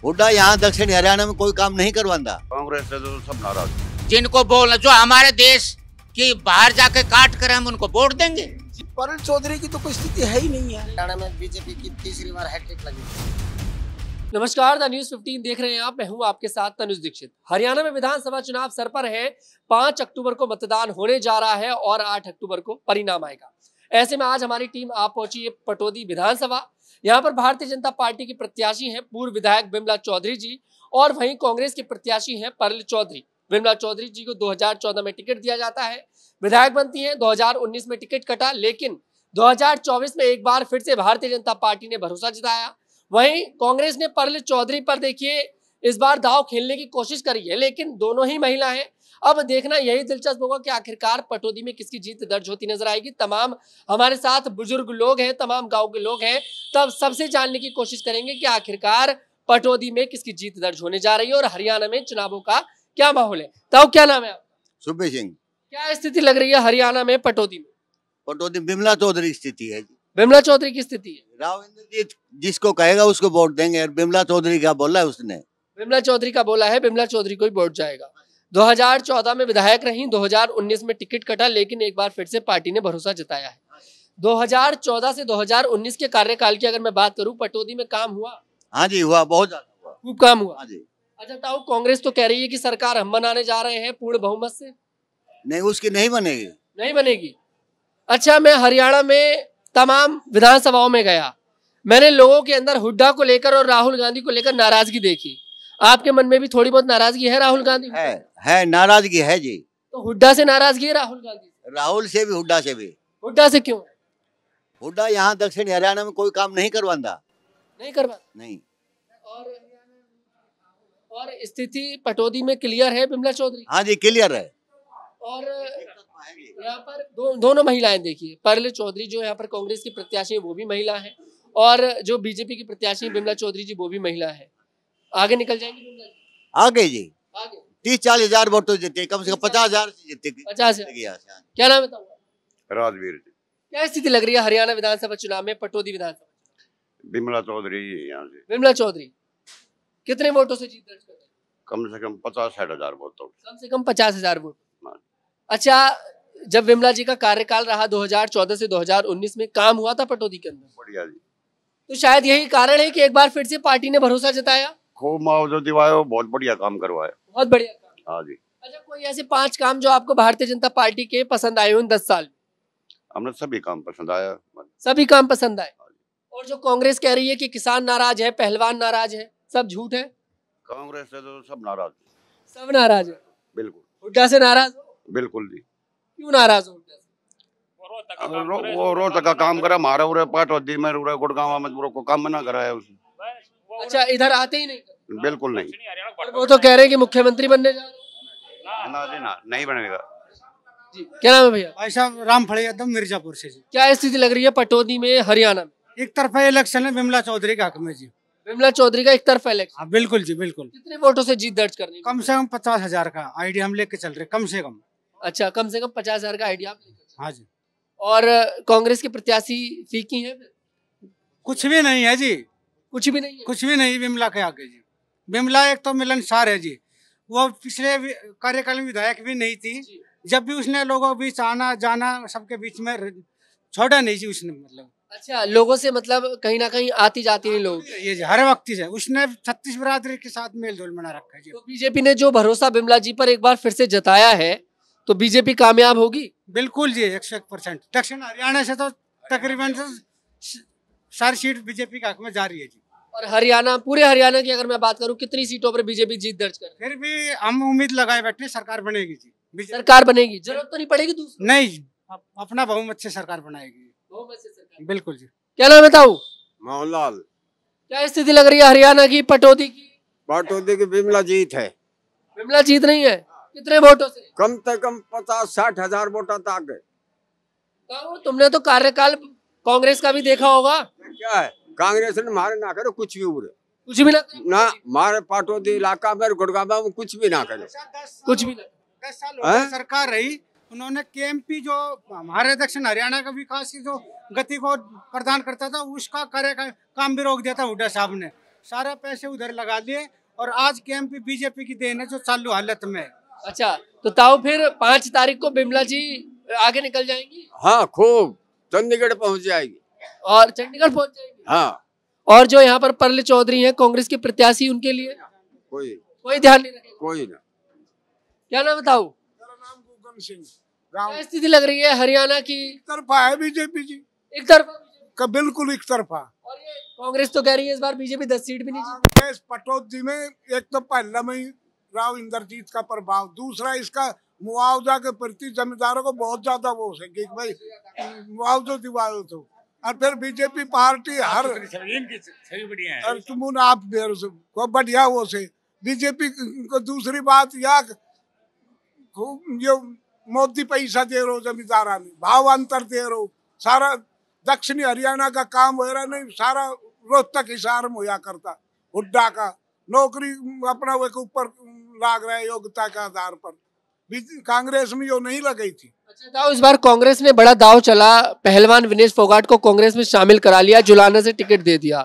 हुड्डा यहाँ दक्षिण हरियाणा में कोई काम नहीं करवाता। कांग्रेस से तो सब नाराज। जिनको बोलना जो हमारे देश की बाहर जाके काट कर हम उनको वोट देंगे। परल चौधरी की तो कोई स्थिति है ही नहीं है। हरियाणा में बीजेपी की तीसरी बार हैट्रिक लगी। नमस्कार, द न्यूज 15 देख रहे हैं आप। मैं हूं आपके साथ तनुज दीक्षित। हरियाणा में विधानसभा चुनाव सर पर है। 5 अक्टूबर को मतदान होने जा रहा है और 8 अक्टूबर को परिणाम आएगा। ऐसे में आज हमारी टीम आ पहुंची है पटौदी विधानसभा। यहाँ पर भारतीय जनता पार्टी की प्रत्याशी हैं पूर्व विधायक बिमला चौधरी जी और वहीं कांग्रेस के प्रत्याशी हैं परल चौधरी। बिमला चौधरी जी को 2014 में टिकट दिया जाता है, विधायक बनती है। 2019 में टिकट कटा, लेकिन 2024 में एक बार फिर से भारतीय जनता पार्टी ने भरोसा जताया। वहीं कांग्रेस ने परल चौधरी पर देखिए इस बार दांव खेलने की कोशिश करी है, लेकिन दोनों ही महिला हैं। अब देखना यही दिलचस्प होगा कि आखिरकार पटौदी में किसकी जीत दर्ज होती नजर आएगी। तमाम हमारे साथ बुजुर्ग लोग हैं, तमाम गांव के लोग हैं, तब सबसे जानने की कोशिश करेंगे कि आखिरकार पटौदी में किसकी जीत दर्ज होने जा रही है और हरियाणा में चुनावों का क्या माहौल है। तो क्या नाम है आपका? सुबे सिंह। क्या स्थिति लग रही है हरियाणा में पटौदी में? पटौदी बिमला चौधरी की स्थिति है जी। बिमला चौधरी की स्थिति है। राव इंद्रजीत जिसको कहेगा उसको वोट देंगे। और बिमला चौधरी क्या बोला है उसने? बिमला चौधरी का बोला है, बिमला चौधरी को ही वोट जाएगा। 2014 में विधायक रही, 2019 में टिकट कटा, लेकिन एक बार फिर से पार्टी ने भरोसा जताया है। 2014 से 2019 के कार्यकाल की अगर मैं बात करूं, पटौदी में काम हुआ? हाँ जी, हुआ, बहुत ज्यादा हुआ, खूब काम हुआ। हाँ जी। अच्छा ताऊ, कांग्रेस तो कह रही है कि सरकार हम बनाने जा रहे हैं पूर्ण बहुमत से। नहीं, उसकी नहीं बनेगी। नहीं बनेगी। अच्छा, मैं हरियाणा में तमाम विधानसभाओं में गया, मैंने लोगों के अंदर हुड्डा को लेकर और राहुल गांधी को लेकर नाराजगी देखी। आपके मन में भी थोड़ी बहुत नाराजगी है राहुल गांधी? है, नाराजगी है जी। तो हुड्डा से नाराजगी है राहुल गांधी? राहुल से भी, हुड्डा से भी। हुड्डा से क्यों? हुड्डा यहाँ दक्षिण हरियाणा में कोई काम नहीं करवाता। नहीं करवा नहीं। और स्थिति पटौदी में क्लियर है बिमला चौधरी? हाँ जी, क्लियर है। और यहाँ पर दोनों महिलाएं देखिए, परल चौधरी जो यहाँ पर कांग्रेस की प्रत्याशी है वो भी महिला है और जो बीजेपी की प्रत्याशी बिमला चौधरी जी वो भी महिला है। आगे निकल जाएंगे बिमला जी? आगे जी, आगे 30-40 हजार वोट तो जीते, कम से कम 50,000 जीते। 50,000। क्या नाम है? राजवीर जी। क्या स्थिति लग रही है हरियाणा विधानसभा चुनाव में पटौदी विधानसभा? बिमला चौधरी यहाँ से। बिमला चौधरी कितने वोटों से जीत दर्ज कर रहे हैं? कम से कम 50-60 हजार वोट। कम से कम 50,000 वोट। हाँ। अच्छा, जब बिमला जी का कार्यकाल रहा 2014 से 2019 में काम हुआ था पटौदी के अंदर? बढ़िया जी। तो शायद यही कारण है कि एक बार फिर से पार्टी ने भरोसा जताया। खूब मुआवजा दिवाया, बहुत बढ़िया काम करवाया। बहुत बढ़िया काम। हाँ जी। अच्छा, कोई ऐसे 5 काम जो आपको भारतीय जनता पार्टी के पसंद आए हो इन 10 साल में? हमने सभी काम पसंद आया। सभी काम पसंद आए। और जो कांग्रेस कह रही है कि किसान नाराज है, पहलवान नाराज है, सब झूठ है? कांग्रेस से तो सब नाराज। सब नाराज है। बिल्कुल। हुड्डा से नाराज हो? बिल्कुल जी। क्यों नाराज हो हुड्डा से? वो रोज का काम करा, हमारा उरे पटौदी में उरे गुड़गांव में को काम ना कराया उसने। अच्छा, इधर आते ही नहीं? बिल्कुल नहीं। और वो तो कह रहे हैं कि मुख्यमंत्री बनने जा रहे हैं। ना जी, ना, नहीं बनेगा जी। क्या नाम है भैया? भाई साहब, राम फड़े यादव, मिर्जापुर से जी। क्या स्थिति लग रही है पटौदी में हरियाणा में? एक तरफा इलेक्शन है बिमला चौधरी का हक में जी। बिमला चौधरी का एक तरफा इलेक्शन? हाँ बिल्कुल जी, बिल्कुल। कितने वोटों से जीत दर्ज करनी? कम से कम 50,000 का आइडिया हम लेके चल रहे, कम से कम। अच्छा, कम से कम 50,000 का आइडिया आप लेकर? हाँ जी। और कांग्रेस के प्रत्याशी फीकी हैं? कुछ भी नहीं है जी, कुछ भी नहीं है? कुछ भी नहीं बिमला के आगे जी। बिमला एक तो मिलनसार है जी। वो पिछले कार्यकाल में विधायक भी नहीं थी, जब भी उसने लोगों के बीच आना जाना, सबके बीच में छोड़ा नहीं जी उसने, मतलब। अच्छा, लोगों से मतलब कहीं ना कहीं आती जाती नहीं लोग? ये जी हर वक्त से उसने 36 बिरादरी के साथ मेल जोल बना रखा है जी। तो बीजेपी ने जो भरोसा बिमला जी पर एक बार फिर से जताया है, तो बीजेपी कामयाब होगी? बिल्कुल जी, 101%। दक्षिण हरियाणा से तो तकरीबन सारी सीट बीजेपी के हक में जा रही है जी। और हरियाणा, पूरे हरियाणा की अगर मैं बात करूं, कितनी सीटों पर बीजेपी जीत दर्ज कर? फिर भी हम उम्मीद लगाए बैठे सरकार बनेगी जी। सरकार बनेगी? जरूरत तो नहीं पड़ेगी दूसरी? नहीं, अपना बहुमत से सरकार बनाएगी। बहुमत से सरकार? बिल्कुल जी। क्या नाम बताऊं? मोहनलाल। क्या स्थिति लग रही है हरियाणा की पटौदी की? पटौदी की बिमला जीत है। बिमला जीत नहीं है? कितने वोटों से? कम से कम 50-60 हजार वोट तक है। तुमने तो कार्यकाल कांग्रेस का भी देखा होगा। क्या है, कांग्रेस ने मारे ना करे कुछ भी उड़े, कुछ भी ना मारे पटौदी इलाका में गुड़गांव में कुछ भी ना करे, कुछ भी ना। 10 साल हो गए सरकार रही, उन्होंने केएमपी जो हमारे दक्षिण हरियाणा का विकास की जो गति को प्रदान करता था, उसका काम भी रोक दिया था हुड्डा साहब ने। सारा पैसे उधर लगा दिए और आज के एमपी बीजेपी की देन है जो चालू हालत में है। अच्छा, तो ताऊ फिर 5 तारीख को बिमला जी आगे निकल जाएंगी हाँ खूब चंडीगढ़ पहुंच जाएगी। और चंडीगढ़ पहुंच जाएंगी। हाँ और जो यहाँ पर परले चौधरी हैं कांग्रेस के प्रत्याशी, उनके लिए कोई ध्यान नहीं रखेगा? कोई ना। क्या नाम बताओ? मेरा नाम गुगन सिंह। क्या स्थिति लग रही है हरियाणा की? एक तरफा है बीजेपी जी एक तरफा का, बिल्कुल एक तरफा। और ये कांग्रेस तो कह रही है इस बार बीजेपी 10 सीट भी नहीं जीतेगी। कांग्रेस पटौदी में एक तो पहला में ही राव इंद्रजीत का प्रभाव, दूसरा इसका मुआवजा के प्रति जमींदारों को बहुत ज्यादा वो है कि भाई मुआवजा दिवाओ तो, और फिर बीजेपी पार्टी हर तुम आप को बढ़िया वो से बीजेपी को। दूसरी बात या ये मोदी पैसा दे रहो जमींदारा ने, भाव अंतर दे रहो, सारा दक्षिणी हरियाणा का काम हो रहा नहीं, सारा रोहतक हिसार में होया करता, हुड्डा का नौकरी अपना वो ऊपर लाग रहा है योग्यता के आधार पर। कांग्रेस में जो नहीं लगाई थी। अच्छा ताऊ, इस बार कांग्रेस ने बड़ा दाव चला, पहलवान विनेश फोगाट को कांग्रेस में शामिल करा लिया, जुलाना से टिकट दे दिया।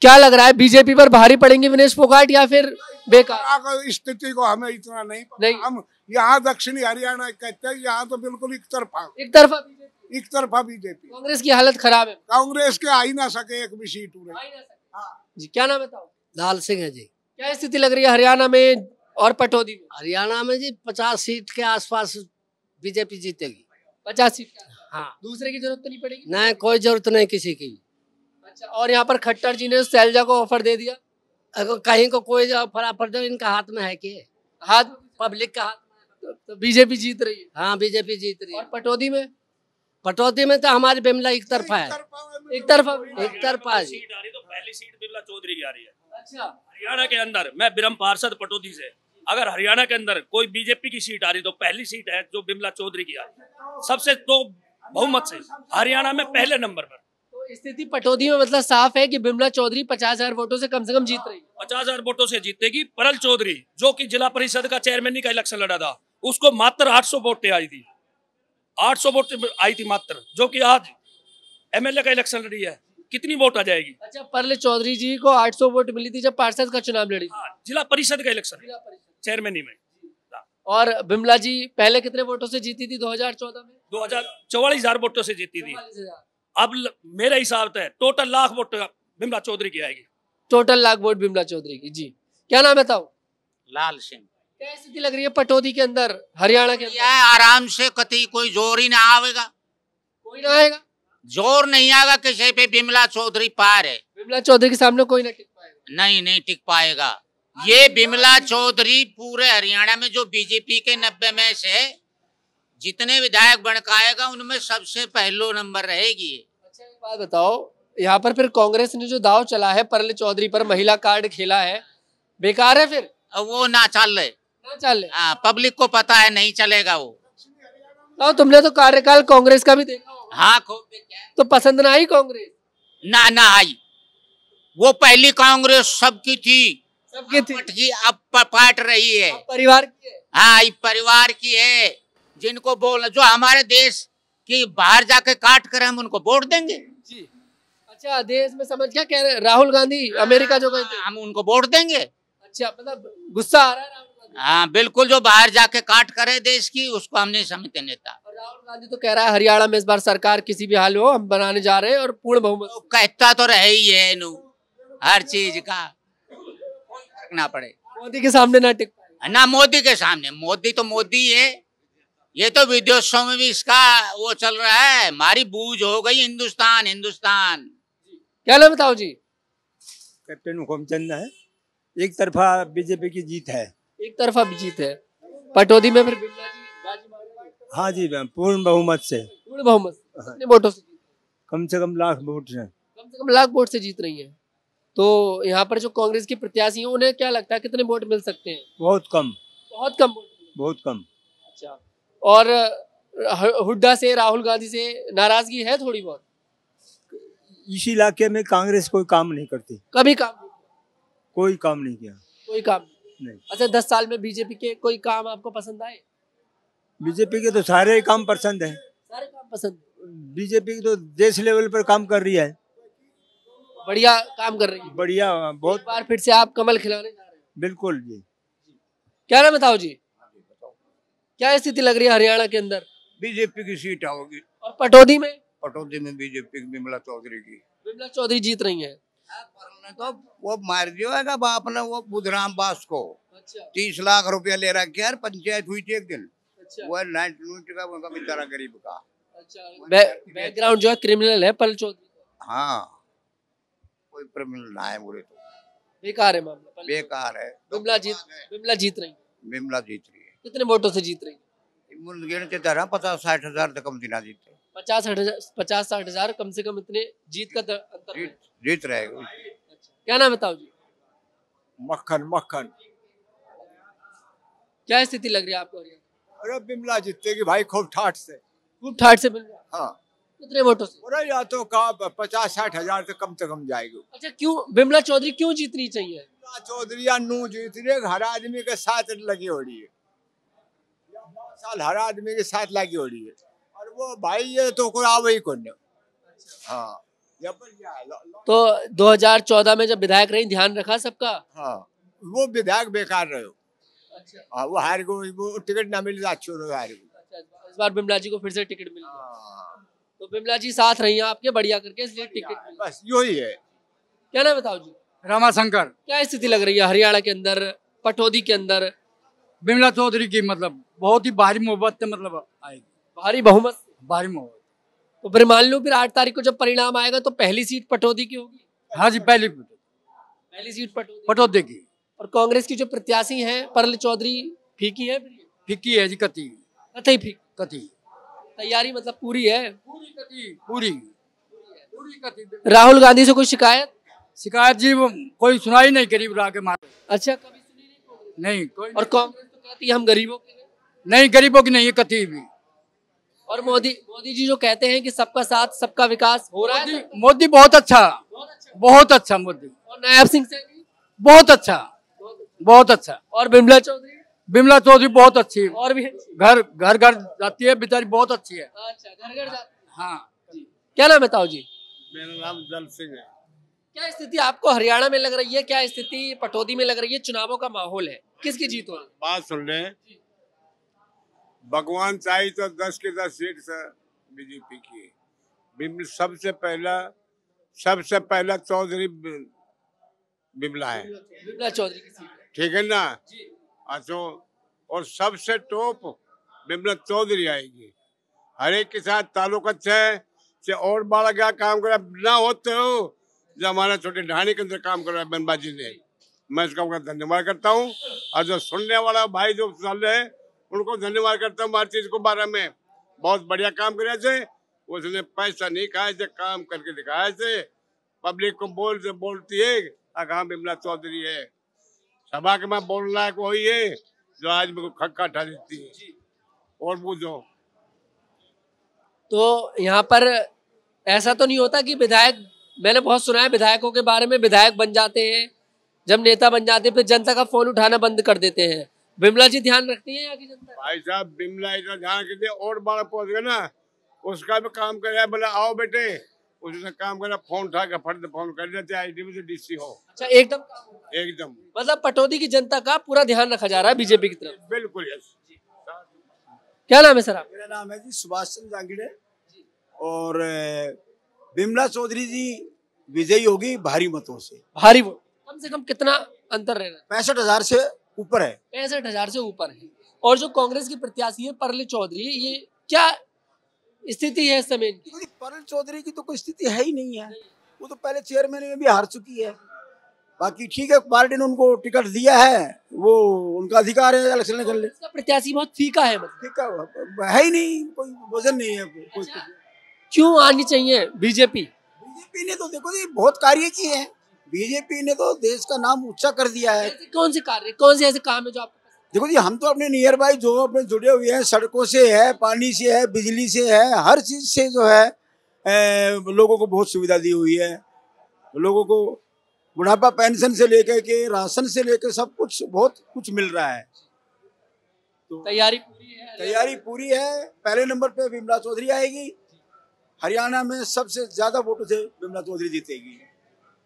क्या लग रहा है बीजेपी पर भारी पड़ेंगे विनेश फोगाट या फिर बेकार? स्थिति को हमें इतना नहीं। हम यहाँ दक्षिणी हरियाणा कहते हैं, यहाँ तो बिल्कुल एक तरफा बीजेपी। कांग्रेस की हालत खराब है। कांग्रेस के आ ही ना सके एक भी सीट जी। क्या नाम बताओ? लाल सिंह है जी। क्या स्थिति लग रही है हरियाणा में और पटौदी में? हरियाणा में जी 50 सीट के आसपास बीजेपी जीतेगी। 50 सीट? हाँ। दूसरे की जरूरत तो नहीं पड़ेगी? नहीं, कोई जरूरत नहीं किसी की। अच्छा, और यहाँ पर खट्टर जी ने शैलजा को ऑफर दे दिया? अगर कहीं को कोई ऑफर दो, इनका हाथ में है कि हाथ पब्लिक का हाथ में। तो बीजेपी जीत रही है। हाँ बीजेपी जीत रही है। और पटौदी में? पटौदी में तो हमारी बिमला एक तरफा है। एक तरफा है। सीट आ रही तो पहली सीट बिमला चौधरी की आ रही है। अच्छा, हरियाणा के अंदर मैं बिरम पार्षद पटौदी से, अगर हरियाणा के अंदर कोई बीजेपी की सीट आ रही तो पहली सीट है जो बिमला चौधरी की आ रही है, सबसे तो बहुमत से हरियाणा में पहले नंबर पर। तो स्थिति पटौदी में मतलब साफ है कि बिमला चौधरी 50,000 वोटों से कम जीत रही है। 50,000 वोटों से जीतेगी। परल चौधरी जो कि जिला परिषद का चेयरमैन का इलेक्शन लड़ा था, उसको मात्र 800 वोटें आई थी। 800 वोट आई थी मात्र, जो कि आज एमएलए का इलेक्शन लड़ी है, कितनी वोट आ जाएगी? अच्छा, परले चौधरी जी को 800 वोट मिली थी जब पार्षद का चुनाव लड़ी। जिला परिषद का इलेक्शन चेयरमैन में। और बिमला जी पहले कितने वोटों से जीती थी 2014 में? 44,000 वोटों से जीती थी। अब मेरे हिसाब से टोटल लाख वोट बिमला चौधरी की आएगी। टोटल लाख वोट बिमला चौधरी की। जी, क्या नाम बताओ? लाल सिंह। क्या स्थिति लग रही है पटौदी के अंदर, हरियाणा के अंदर? आराम से कति कोई जोर ही ना आवेगा। कोई ना आएगा? जोर नहीं आएगा किसी पे। बिमला चौधरी पार है। बिमला चौधरी के सामने कोई ना टिक पाएगा। नहीं टिक पाएगा। ये बिमला चौधरी पूरे हरियाणा में जो बीजेपी के 90 में से जितने विधायक बनकाएगा उनमें सबसे पहलो नंबर रहेगी। अच्छा, एक बात बताओ, यहाँ पर फिर कांग्रेस ने जो दाव चला है परले चौधरी पर, महिला कार्ड खेला है, बेकार है फिर? वो ना चले। पब्लिक को पता है नहीं चलेगा वो। तो तुमने तो कार्यकाल कांग्रेस का भी देखा होगा। हाँ, तो पसंद ना आई कांग्रेस? ना आई। वो पहली कांग्रेस सबकी थी, अब पाट रही है। परिवार की है। हाँ, परिवार की है। जिनको बोल जो हमारे देश की बाहर जाके काट कर हम उनको वोट देंगे। जी। अच्छा, देश में समझ क्या कह रहे हैं? राहुल गांधी अमेरिका जो गए थे, हम उनको वोट देंगे। अच्छा, मतलब गुस्सा आ रहा है राहुल गांधी? हाँ बिल्कुल, जो बाहर जाके काट करे देश की उसको हम नहीं समझते नेता। और राहुल गांधी तो कह रहा है हरियाणा में इस बार सरकार किसी भी हाल हो हम बनाने जा रहे हैं और पूर्ण बहुमत। तो कहता तो रहे ही है नु, हर चीज का ना पड़े। मोदी के सामने ना टिक पाए। ना मोदी के सामने, मोदी तो मोदी है। ये तो विदेशों में भी इसका वो चल रहा है, हमारी बूझ हो गई हिंदुस्तान। क्या नाम बताओ जी? कैप्टन हुकमचंद है। एक तरफा बीजेपी की जीत है। एक तरफा भी जीत है। पटौदी में फिर बिमला जी बाजी मारेंगे? हाँ जी, पूर्ण बहुमत से। पूर्ण बहुमत से? कितने वोटों से? कम से कम लाख वोट से। कम से कम लाख वोट से जीत रही है। तो यहाँ पर जो कांग्रेस के प्रत्याशी हैं उन्हें क्या लगता है कितने वोट मिल सकते हैं? बहुत कम। बहुत कम वोट? बहुत कम। अच्छा, और हुड्डा से, राहुल गांधी से नाराजगी है थोड़ी बहुत? इस इलाके में कांग्रेस कोई काम नहीं करती। कभी काम नहीं? कोई काम नहीं किया। कोई काम नहीं। अच्छा, 10 साल में बीजेपी के कोई काम आपको पसंद आए? बीजेपी के तो सारे काम पसंद है। सारे काम पसंद? बीजेपी तो देश लेवल पर काम कर रही है। बढ़िया काम कर रही है। बढ़िया, बहुत। एक बार फिर से आप कमल खिलाने जा रहे हैं। बिल्कुल जी। क्या नाम बताओ जी, क्या स्थिति लग रही है हरियाणा के अंदर? बीजेपी की सीट आओगी। और पटौदी में? पटौदी में बीजेपी की बिमला चौधरी की। बिमला चौधरी जीत रही है। तो वो मार दिया है बाप ने वो बुधराम बास को। अच्छा 30 लाख रुपया ले रखा यार, पंचायत हुई थी एक दिन। अच्छा वो 90 का उनका बेचारा गरीब का। अच्छा बैकग्राउंड जो है क्रिमिनल है पलल चौधरी। हाँ कोई प्रमिल ना है बोले तो बेकार है मामला। बेकार है। बिमला जीत रही है। बिमला जीत रही है। कितने वोटों से जीत रही है? गिनते तरह 50-60 हजार तक कम दिना जीते। 50-60 हजार कम से कम इतने जीत का अंतर है। जीत रहेगा। क्या नाम बताओ जी? मक्खन। क्या स्थिति लग रही है आपको हरियाणा? अरे बिमला जीतेगी भाई, खूब ठाठ से। खूब ठाठ से बिमला? हाँ। कितने वोटों से? अरे या तो का 50-60 हजार से कम जाएगी। अच्छा क्यों बिमला चौधरी क्यों जीतनी चाहिए? बिमला चौधरी या नू जीत रही है, हर आदमी के साथ लगी हो रही है। साल हर आदमी के साथ लगी हो रही है। और वो भाई ये तो कोई आवे ही कौन। हाँ तो 2014 में जब विधायक रही ध्यान रखा सबका? हाँ वो विधायक बेकार रहे। अच्छा हाँ वो हार गो, वो टिकट ना मिले अच्छे हार गो। अच्छा इस बार बिमला जी को फिर से टिकट मिल गया। तो बिमला जी साथ रही हैं आपके बढ़िया करके, इसलिए टिकट मिल बस यही है। क्या नाम बताओ जी? रामाशंकर। क्या स्थिति लग रही है हरियाणा के अंदर पटौदी के अंदर? बिमला चौधरी की मतलब बहुत ही भारी मोहब्बत मतलब आएगी। भारी बहुमत? भारी मोहब्बत। तो फिर मान लो फिर 8 तारीख को जब परिणाम आएगा तो पहली सीट पटौदी की होगी? हाँ जी पहली सीट पटौदी की। और कांग्रेस की जो प्रत्याशी हैं परल चौधरी फीकी है? फिक्की है जी, कती फीक। कती तैयारी मतलब पूरी है? पूरी। राहुल गांधी से कोई शिकायत जी वो कोई सुनाई नहीं करी के मारे। अच्छा कभी सुनी नहीं कोई। और कांग्रेस तो कहती है हम गरीबों के नहीं, गरीबों की नहीं है कती भी। और मोदी जी जो कहते हैं कि सबका साथ सबका विकास हो रहा है। मोदी बहुत अच्छा मोदी। और नायब सिंह से बहुत अच्छा। और बिमला चौधरी बहुत अच्छी। और भी घर जाती है बेचारी, बहुत अच्छी है। अच्छा घर जाती। हाँ क्या नाम बताओ जी? मेरा नाम दल सिंह है। क्या स्थिति आपको हरियाणा में लग रही है? क्या स्थिति पटौदी में लग रही है? चुनावों का माहौल है, किसकी जीत हो रही है? बात सुन ले, भगवान चाहिए तो 10 के 10 सीट से बीजेपी की। सबसे पहला चौधरी बिमला है। बिमला चौधरी की सीट ठीक है ना? अच्छा और सबसे टॉप बिमला चौधरी आएगी। हर एक के साथ ताल्लुक अच्छा है से और बड़ा क्या काम करा ना होते हो जो हमारा छोटे ढाणी के अंदर काम कर रहा है बनबाजी ने। मैं इसका उनका धन्यवाद करता हूँ। और जो सुनने वाला भाई जो चल रहे हैं उनको धन्यवाद करता हूँ। हर चीज को बारे में बहुत बढ़िया काम करे थे। उसने पैसा नहीं खाए थे, काम करके दिखाए थे। पब्लिक को बोलती है हाँ बिमला चौधरी है। सभा के में बोलने लायक वही है जो आज मेरे को खक्का ठा देती है। और पूछो तो यहाँ पर ऐसा तो नहीं होता कि विधायक, मैंने बहुत सुना है विधायकों के बारे में, विधायक बन जाते हैं जब नेता बन जाते हैं फिर जनता का फोन उठाना बंद कर देते हैं। बिमला जी ध्यान रखती है यहाँ की जनता? भाई साहब बिमला इतना ध्यान रखते और बड़ा पहुंच गया ना, उसका भी काम करे बोला आओ बेटे, उसने काम करा फोन उठा के फट फोन कर देते आईडी से डीसी हो। अच्छा एकदम मतलब पटौदी की जनता का पूरा ध्यान रखा जा रहा है बीजेपी की तरफ? बिल्कुल यस। क्या नाम है सर आप? मेरा नाम है जी सुभाष चंद्र जांगिड़े। और बिमला चौधरी जी विजयी होगी भारी मतों से। भारी वोट? कम से कम कितना अंतर रह रहा है? 65,000 से ऊपर है। 65,000 से ऊपर है। और जो कांग्रेस की प्रत्याशी है परल चौधरी, ये क्या स्थिति है इस समय? परल चौधरी की तो कोई स्थिति है ही नहीं है। वो तो पहले चेयरमैन में भी हार चुकी है। बाकी ठीक है, पार्टी ने उनको टिकट दिया है, वो उनका अधिकार है इलेक्शन कर ले। प्रत्याशी बहुत फीका है, फीका है ही नहीं, कोई वजन नहीं है कोई। क्यों आनी चाहिए बीजेपी? बीजेपी ने तो देखो जी बहुत कार्य किए हैं। बीजेपी ने तो देश का नाम ऊंचा कर दिया है। कौन से कार्य, कौन से ऐसे काम है जो आप? देखो जी हम तो अपने नियर बाई जो अपने जुड़े हुए हैं, सड़कों से है, पानी से है, बिजली से है, हर चीज से जो है लोगों को बहुत सुविधा दी हुई है। लोगों को बुढ़ापा पेंशन से लेकर के राशन से लेकर सब कुछ बहुत कुछ मिल रहा है। तो तैयारी पूरी है। पहले नंबर पे बिमला चौधरी आएगी। हरियाणा में सबसे ज्यादा वोटों से बिमला चौधरी जीतेगी।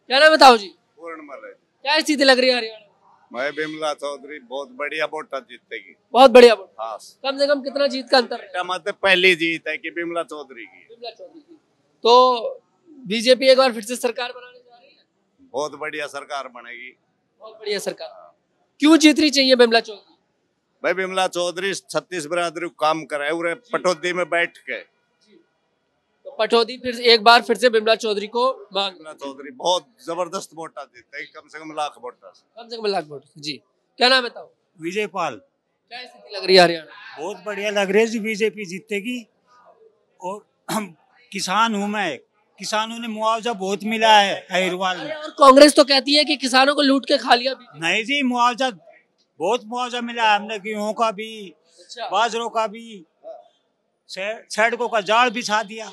क्या नाम बताओ जी? पूर्णमल है। क्या स्थिति लग रही है हरियाणा में? मैं बिमला चौधरी बहुत बढ़िया वोटा जीतेगी। बहुत बढ़िया वोट। हाँ, कम से कम कितना जीत का अंतर है? मत पहली जीत है कि बिमला चौधरी की। बिमला चौधरी की। तो बीजेपी एक बार फिर से सरकार बनाने जा रही है? बहुत बढ़िया सरकार बनेगी। बहुत बढ़िया सरकार। क्यों जीतनी चाहिए बिमला चौधरी? भाई बिमला चौधरी 36 बरादरी को काम करे उरे पटौदी में बैठ के। तो पटौदी फिर एक बार फिर से बिमला चौधरी को मांग। बिमला चौधरी बहुत जबरदस्त वोटा जीतेगी, कम से कम लाख वोटा। कम से कम लाख वोट। जी, क्या नाम बताओ? विजय पाल। क्या स्थिति लग रही है हरियाणा? बहुत बढ़िया लग रही है जी, बीजेपी जीतेगी। और किसान हूँ मैं, किसानों ने मुआवजा बहुत मिला है अहिरवाल में। और कांग्रेस तो कहती है कि किसानों को लूट के खा लिया। नहीं जी, मुआवजा बहुत मुआवजा मिला है हमने, गेहूं का भी, बाजरों का भी, सड़कों का जाल बिछा दिया,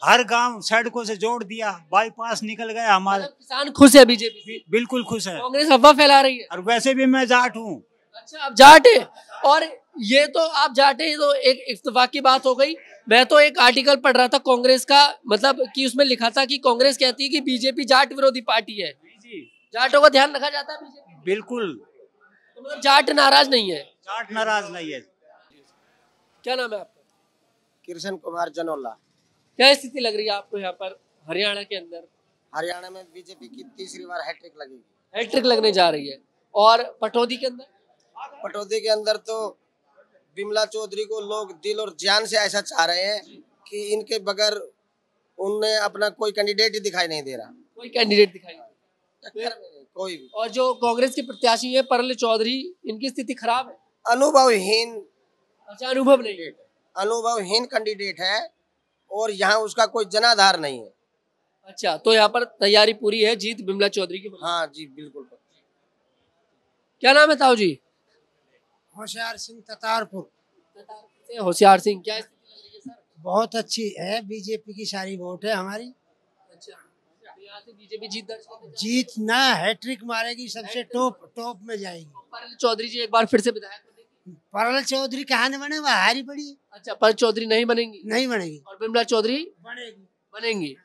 हर गांव सड़कों से जोड़ दिया, बाईपास निकल गया हमारे। किसान खुश है बीजेपी? बिल्कुल खुश है। कांग्रेस अफवाह फैला रही है। और वैसे भी मैं जाट हूँ। अच्छा, आप जाट है? और ये तो आप जाट है तो एक इत्तेफाक की बात हो गई। मैं तो एक आर्टिकल पढ़ रहा था कांग्रेस का, मतलब कि उसमें लिखा था कि कांग्रेस कहती है कि बीजेपी जाट विरोधी पार्टी है। जाटों का ध्यान रखा जाता है बीजेपी? बिल्कुल। तो मतलब जाट नाराज नहीं है? जाट नाराज नहीं है। क्या नाम है आपका? कृष्ण कुमार जनोला। क्या स्थिति लग रही है आपको यहाँ पर हरियाणा के अंदर? हरियाणा में बीजेपी की तीसरी बार हैट्रिक लगेगी। हैट्रिक लगने जा रही है। और पटौदी के अंदर? पटौदी के अंदर तो बिमला चौधरी को लोग दिल और जान से ऐसा चाह रहे हैं कि इनके बगैर उन्हें अपना कोई कैंडिडेट ही दिखाई नहीं दे रहा। कोई कैंडिडेट दिखाई नहीं टक्कर में कोई भी। और जो कांग्रेस के प्रत्याशी है परल चौधरी, इनकी स्थिति खराब है? अनुभवहीन। अच्छा, अनुभव नहीं है। अनुभवहीन कैंडिडेट है और यहाँ उसका कोई जनाधार नहीं है। अच्छा, तो यहाँ पर तैयारी पूरी है, जीत बिमला चौधरी की? हाँ जी, बिल्कुल। क्या नाम है ताऊ जी? होशियार सिंह ततारपुर। होशियार सिंह। क्या स्थिति लग रही है सर? बहुत अच्छी है, बीजेपी की सारी वोट है हमारी। अच्छा, यहाँ से बीजेपी जीत दर्ज करेगी? जीत ना, हैट्रिक मारेगी, सबसे टॉप में जाएगी। परल चौधरी जी एक बार फिर से विधायक बनेगी? परल चौधरी कहाँ ने बने, वह हारी पड़ी। अच्छा, परल चौधरी नहीं बनेंगी? नहीं बनेगी। और बिमला चौधरी बनेगी।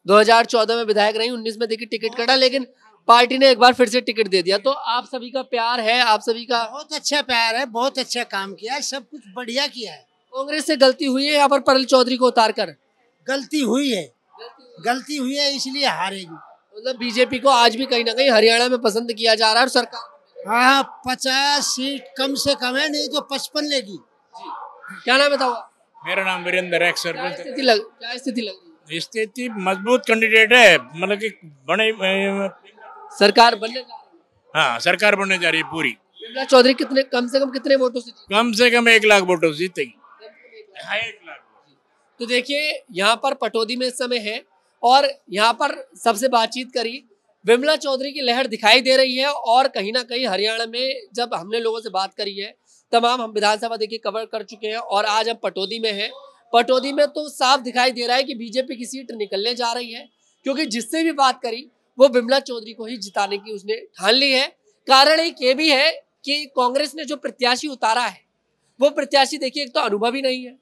2014 में विधायक रही, 19 में देखिए टिकट कटा, लेकिन पार्टी ने एक बार फिर से टिकट दे दिया। तो आप सभी का प्यार है, आप सभी का? बहुत अच्छा प्यार है, बहुत अच्छा काम किया है, सब कुछ बढ़िया किया है। कांग्रेस से गलती हुई है यहाँ पर परल चौधरी को उतार कर? गलती हुई है इसलिए हारेगी। मतलब बीजेपी को आज भी कहीं ना कहीं हरियाणा में पसंद किया जा रहा है और सरकार? हाँ, 50 सीट कम से कम है, नहीं तो 55 लेगी। क्या नाम बताओ? मेरा नाम वीरेंद्र है सर। क्या स्थिति लग रही है? स्थिति मजबूत कैंडिडेट है, मतलब कि बड़े सरकार बनने जा रही है। हाँ, सरकार बनने जा रही है पूरी। बिमला चौधरी कितने, कम से कम कितने वोटों से? कम से कम 1 लाख वोटों से जीतेगी। 1 लाख। तो देखिए यहाँ पर पटौदी में इस समय है और यहाँ पर सबसे बातचीत करी, बिमला चौधरी की लहर दिखाई दे रही है। और कहीं ना कहीं हरियाणा में जब हमने लोगों से बात करी है, तमाम हम विधानसभा देखिए कवर कर चुके हैं और आज हम पटौदी में हैं। पटौदी में तो साफ दिखाई दे रहा है कि बीजेपी की सीट निकलने जा रही है, क्योंकि जिससे भी बात करी वो बिमला चौधरी को ही जिताने की उसने ठान ली है। कारण एक ये भी है कि कांग्रेस ने जो प्रत्याशी उतारा है वो प्रत्याशी देखिए एक तो अनुभवी नहीं है,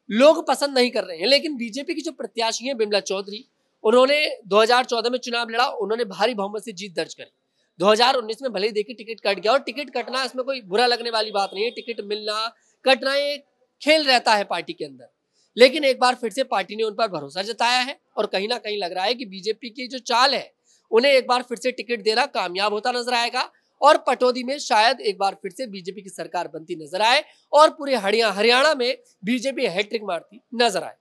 लोग पसंद नहीं कर रहे हैं। लेकिन बीजेपी की जो प्रत्याशी है बिमला चौधरी, उन्होंने 2014 में चुनाव लड़ा, उन्होंने भारी बहुमत से जीत दर्ज करी। 2019 में भले ही देखिए टिकट कट गया, और टिकट कटना इसमें कोई बुरा लगने वाली बात नहीं है। टिकट मिलना कटना एक खेल रहता है पार्टी के अंदर। लेकिन एक बार फिर से पार्टी ने उन पर भरोसा जताया है और कहीं ना कहीं लग रहा है कि बीजेपी की जो चाल है उन्हें एक बार फिर से टिकट देना कामयाब होता नजर आएगा और पटौदी में शायद एक बार फिर से बीजेपी की सरकार बनती नजर आए और पूरे हरियाणा में बीजेपी हैट्रिक मारती नजर आए।